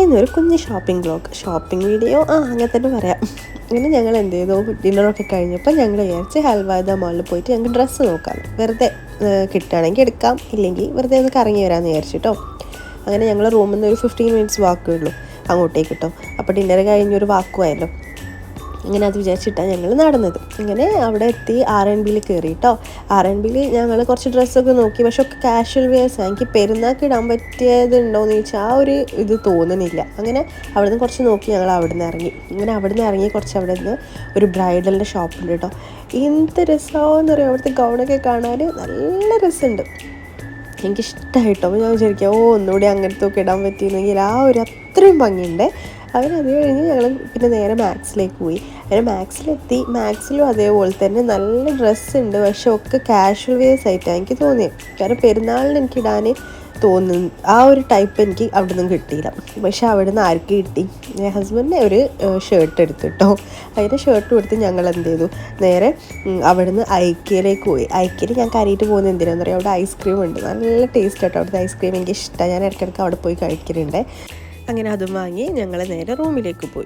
എന്നൊരു കുഞ്ഞ് shopping video അങ്ങനെ തന്നെ പറയാം. അങ്ങനെ ഞങ്ങൾ എന്ത് ചെയ്തു, ഡിന്നറൊക്കെ കഴിഞ്ഞപ്പോൾ ഞങ്ങൾ വിചാരിച്ച് ഹൽവാദ മാളിൽ പോയിട്ട് ഞങ്ങൾക്ക് ഡ്രസ്സ് നോക്കാം, വെറുതെ കിട്ടുകയാണെങ്കിൽ എടുക്കാം, ഇല്ലെങ്കിൽ വെറുതെ ഒന്ന് കറങ്ങി വരാമെന്ന് വിചാരിച്ചിട്ടോ. അങ്ങനെ ഞങ്ങൾ റൂമിൽ നിന്ന് ഒരു 15 മിനിറ്റ്സ് വാക്കേ ഉള്ളൂ അങ്ങോട്ടേക്ക് കിട്ടും. അപ്പോൾ ഡിന്നർ കഴിഞ്ഞൊരു വാക്കുമായല്ലോ, ഇങ്ങനെ അത് വിചാരിച്ചിട്ടാണ് ഞങ്ങൾ നടന്നത്. ഇങ്ങനെ അവിടെ എത്തി R&Bയിൽ കയറി കേട്ടോ. R&Bയിൽ ഞങ്ങൾ കുറച്ച് ഡ്രസ്സൊക്കെ നോക്കി, പക്ഷെ ഒക്കെ കാഷ്വൽ വെയേഴ്സാണ്. എനിക്ക് പെരുന്നാൾക്ക് ഇടാൻ പറ്റിയതുണ്ടോയെന്ന് ചോദിച്ചാൽ ആ ഒരു ഇത് തോന്നുന്നില്ല. അങ്ങനെ അവിടെ നിന്ന് കുറച്ച് നോക്കി ഞങ്ങൾ അവിടെ നിന്ന് ഇറങ്ങി. ഇങ്ങനെ അവിടെ നിന്ന് ഇറങ്ങി കുറച്ച് അവിടെ നിന്ന് ഒരു ബ്രൈഡലിൻ്റെ ഷോപ്പുണ്ട് കേട്ടോ. എന്ത് രസമാണെന്ന് പറയുക, അവിടുത്തെ ഗൗണൊക്കെ കാണാൻ നല്ല രസമുണ്ട്, എനിക്കിഷ്ടമായിട്ടോ. അപ്പോൾ ഞാൻ വിചാരിക്കാം ഒന്നുകൂടി അങ്ങനത്തെ ഒക്കെ ഇടാൻ പറ്റിയിരുന്നെങ്കിൽ ആ ഒരു അത്രയും ഭംഗിയുണ്ട്. അങ്ങനെ അത് കഴിഞ്ഞ് ഞങ്ങൾ പിന്നെ നേരെ മാക്സിലേക്ക് പോയി. അങ്ങനെ മാക്സിലെത്തി. മാക്സിലും അതേപോലെ തന്നെ നല്ല ഡ്രസ്സുണ്ട്, പക്ഷെ ഒക്കെ കാഷ്വൽ വെയേഴ്സ് ആയിട്ടാണ് എനിക്ക് തോന്നിയത്. കാരണം പെരുന്നാളിന് എനിക്ക് ഇടാൻ തോന്നുന്നു ആ ഒരു ടൈപ്പ് എനിക്ക് അവിടെ നിന്നും കിട്ടിയില്ല. പക്ഷെ അവിടെ നിന്ന് ആർക്ക് കിട്ടി, ഹസ്ബൻഡിനെ ഒരു ഷർട്ട് എടുത്തു കേട്ടോ. അതിൻ്റെ ഷർട്ട് കൊടുത്ത് ഞങ്ങൾ എന്ത് ചെയ്തു, നേരെ അവിടെ നിന്ന് ഐക്യയിലേക്ക് പോയി. ഐക്യയിൽ ഞാൻ കരയിട്ട് പോകുന്നത് എന്തിനാണെന്ന് പറയുക, അവിടെ ഐസ്ക്രീം ഉണ്ട്, നല്ല ടേസ്റ്റ് കേട്ടോ. അവിടുത്തെ ഐസ്ക്രീം എനിക്ക് ഇഷ്ടമാണ്, ഞാൻ ഇടയ്ക്കിടയ്ക്ക് അവിടെ പോയി കഴിക്കലുണ്ട്. അങ്ങനെ അതും വാങ്ങി ഞങ്ങൾ നേരെ റൂമിലേക്ക് പോയി.